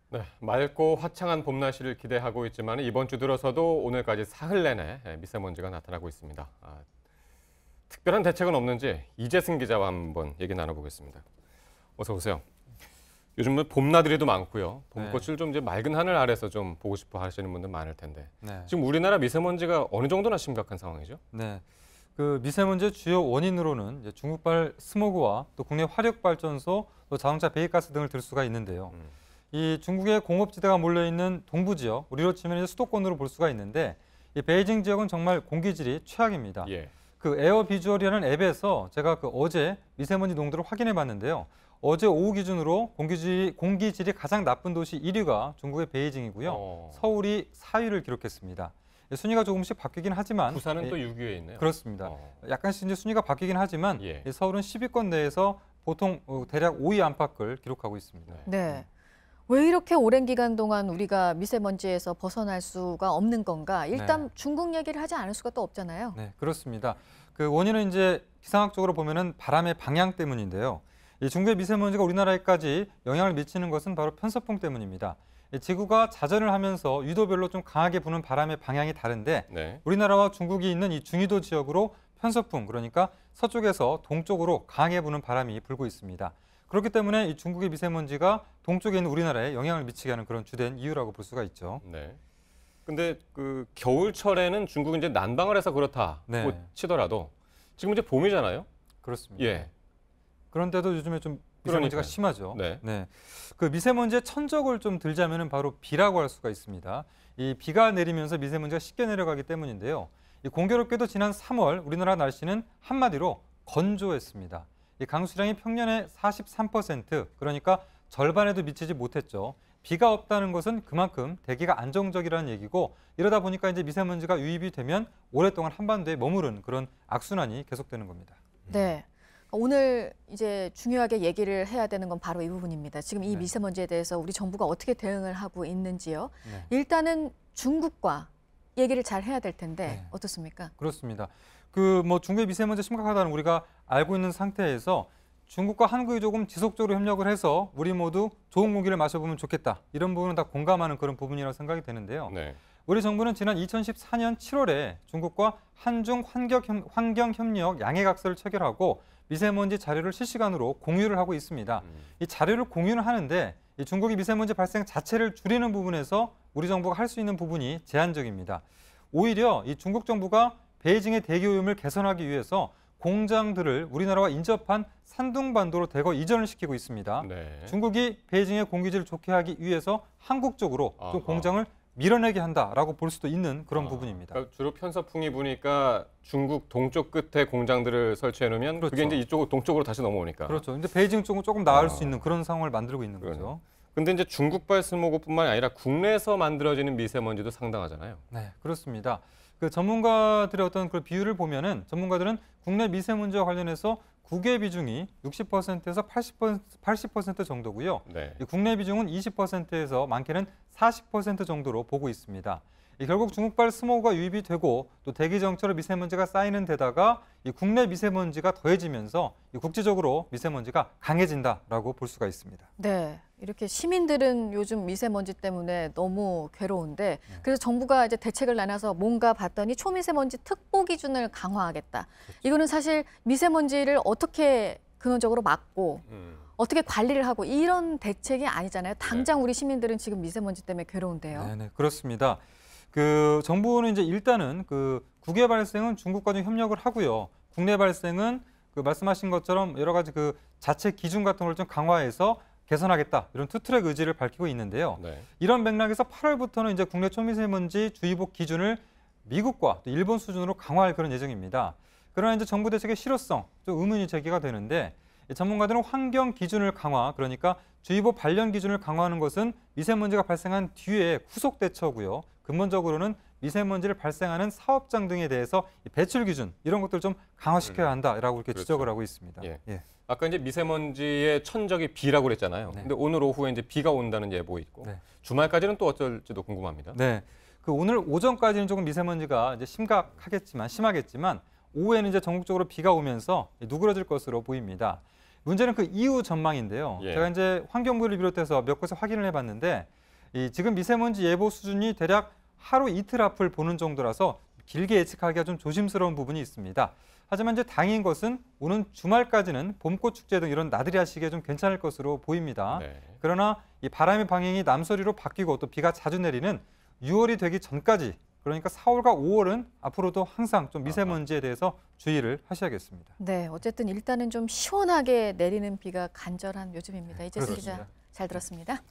네, 맑고 화창한 봄 날씨를 기대하고 있지만 이번 주 들어서도 오늘까지 사흘 내내 미세먼지가 나타나고 있습니다. 특별한 대책은 없는지 이재승 기자와 한번 얘기 나눠보겠습니다. 어서 오세요. 요즘은 봄나들이도 많고요. 봄꽃을 좀 이제 맑은 하늘 아래서 좀 보고 싶어 하시는 분들 많을 텐데 지금 우리나라 미세먼지가 어느 정도나 심각한 상황이죠? 네. 그 미세먼지의 주요 원인으로는 이제 중국발 스모그와 또 국내 화력발전소, 또 자동차 배기가스 등을 들 수가 있는데요. 이 중국의 공업지대가 몰려있는 동부 지역, 우리로 치면 이제 수도권으로 볼 수가 있는데 이 베이징 지역은 정말 공기질이 최악입니다. 예. 그 에어비주얼이라는 앱에서 제가 어제 미세먼지 농도를 확인해 봤는데요. 어제 오후 기준으로 공기질이 가장 나쁜 도시 1위가 중국의 베이징이고요. 서울이 4위를 기록했습니다. 순위가 조금씩 바뀌긴 하지만 부산은 또 6위에 있네요. 그렇습니다. 약간씩 이제 순위가 바뀌긴 하지만 서울은 10위권 내에서 보통 대략 5위 안팎을 기록하고 있습니다. 네. 왜 이렇게 오랜 기간 동안 우리가 미세먼지에서 벗어날 수가 없는 건가? 일단 중국 얘기를 하지 않을 수가 또 없잖아요. 네, 그렇습니다. 그 원인은 이제 기상학적으로 보면은 바람의 방향 때문인데요. 이 중국의 미세먼지가 우리나라에까지 영향을 미치는 것은 바로 편서풍 때문입니다. 지구가 자전을 하면서 유도별로 좀 강하게 부는 바람의 방향이 다른데 우리나라와 중국이 있는 이 중위도 지역으로 편서풍, 그러니까 서쪽에서 동쪽으로 강하게 부는 바람이 불고 있습니다. 그렇기 때문에 이 중국의 미세먼지가 동쪽에 있는 우리나라에 영향을 미치게 하는 그런 주된 이유라고 볼 수가 있죠. 네. 근데 그 겨울철에는 중국이 이제 난방을 해서 그렇다고 치더라도 지금 이제 봄이잖아요. 그렇습니다. 예. 그런데도 요즘에 좀 미세먼지가 심하죠. 네. 그 미세먼지의 천적을 좀 들자면은 바로 비라고 할 수가 있습니다. 이 비가 내리면서 미세먼지가 쉽게 내려가기 때문인데요. 이 공교롭게도 지난 3월 우리나라 날씨는 한마디로 건조했습니다. 이 강수량이 평년의 43%, 그러니까 절반에도 미치지 못했죠. 비가 없다는 것은 그만큼 대기가 안정적이라는 얘기고, 이러다 보니까 이제 미세먼지가 유입이 되면 오랫동안 한반도에 머무른 그런 악순환이 계속되는 겁니다. 네. 오늘 이제 중요하게 얘기를 해야 되는 건 바로 이 부분입니다. 지금 이 미세먼지에 대해서 우리 정부가 어떻게 대응을 하고 있는지요. 일단은 중국과 얘기를 잘 해야 될 텐데 어떻습니까? 그렇습니다. 중국의 미세먼지 심각하다는 우리가 알고 있는 상태에서 중국과 한국이 조금 지속적으로 협력을 해서 우리 모두 좋은 공기를 마셔보면 좋겠다. 이런 부분은 다 공감하는 그런 부분이라고 생각이 되는데요. 우리 정부는 지난 2014년 7월에 중국과 한중 환경협력 양해각서를 체결하고 미세먼지 자료를 실시간으로 공유를 하고 있습니다. 이 자료를 공유는 하는데 이 중국이 미세먼지 발생 자체를 줄이는 부분에서 우리 정부가 할 수 있는 부분이 제한적입니다. 오히려 이 중국 정부가 베이징의 대기오염을 개선하기 위해서 공장들을 우리나라와 인접한 산둥반도로 대거 이전을 시키고 있습니다. 중국이 베이징의 공기질을 좋게 하기 위해서 한국 쪽으로 좀 공장을 밀어내게 한다라고 볼 수도 있는 그런 부분입니다. 그러니까 주로 편서풍이 부니까 중국 동쪽 끝에 공장들을 설치해 놓으면 그게 이제 이쪽 동쪽으로 다시 넘어오니까. 그렇죠. 근데 베이징 쪽은 조금 나을 수 있는 그런 상황을 만들고 있는 거죠. 근데 이제 중국발 스모그뿐만 아니라 국내에서 만들어지는 미세먼지도 상당하잖아요. 네, 그렇습니다. 그 전문가들의 어떤 그 비율을 보면은 전문가들은 국내 미세먼지와 관련해서 국외 비중이 60%에서 80% 정도고요. 이 국내 비중은 20%에서 많게는 40% 정도로 보고 있습니다. 결국 중국발 스모그가 유입이 되고 또 대기 정체로 미세먼지가 쌓이는 데다가 이 국내 미세먼지가 더해지면서 국제적으로 미세먼지가 강해진다라고 볼 수가 있습니다. 네, 이렇게 시민들은 요즘 미세먼지 때문에 너무 괴로운데 그래서 정부가 이제 대책을 나눠서 뭔가 봤더니 초미세먼지 특보 기준을 강화하겠다. 이거는 사실 미세먼지를 어떻게 근원적으로 막고 어떻게 관리를 하고 이런 대책이 아니잖아요. 당장 우리 시민들은 지금 미세먼지 때문에 괴로운데요. 네, 그렇습니다. 정부는 이제 일단은 국외 발생은 중국과 좀 협력을 하고요. 국내 발생은 말씀하신 것처럼 여러 가지 자체 기준 같은 걸 좀 강화해서 개선하겠다, 이런 투트랙 의지를 밝히고 있는데요. 이런 맥락에서 8월부터는 이제 국내 초미세먼지 주의보 기준을 미국과 또 일본 수준으로 강화할 그런 예정입니다. 그러나 이제 정부 대책의 실효성 좀 의문이 제기가 되는데 전문가들은 환경 기준을 강화, 그러니까 주의보 발령 기준을 강화하는 것은 미세먼지가 발생한 뒤에 후속 대처고요. 근본적으로는 미세먼지를 발생하는 사업장 등에 대해서 배출 기준 이런 것들을 좀 강화시켜야 한다라고 이렇게 지적을 하고 있습니다. 아까 이제 미세먼지의 천적이 비라고 그랬잖아요. 근데 오늘 오후에 이제 비가 온다는 예보 있고 주말까지는 또 어쩔지도 궁금합니다. 네, 오늘 오전까지는 조금 미세먼지가 이제 심하겠지만 오후에는 이제 전국적으로 비가 오면서 누그러질 것으로 보입니다. 문제는 그 이후 전망인데요. 예. 제가 이제 환경부를 비롯해서 몇 곳에 확인을 해봤는데 지금 미세먼지 예보 수준이 대략 하루 이틀 앞을 보는 정도라서 길게 예측하기가 좀 조심스러운 부분이 있습니다. 하지만 이제 다행인 것은 오는 주말까지는 봄꽃 축제 등 이런 나들이 하시기에 좀 괜찮을 것으로 보입니다. 네. 그러나 이 바람의 방향이 남서리로 바뀌고 또 비가 자주 내리는 6월이 되기 전까지, 그러니까 4월과 5월은 앞으로도 항상 좀 미세먼지에 대해서 주의를 하셔야겠습니다. 네, 어쨌든 일단은 좀 시원하게 내리는 비가 간절한 요즘입니다. 이재승 기자 그렇습니다. 잘 들었습니다.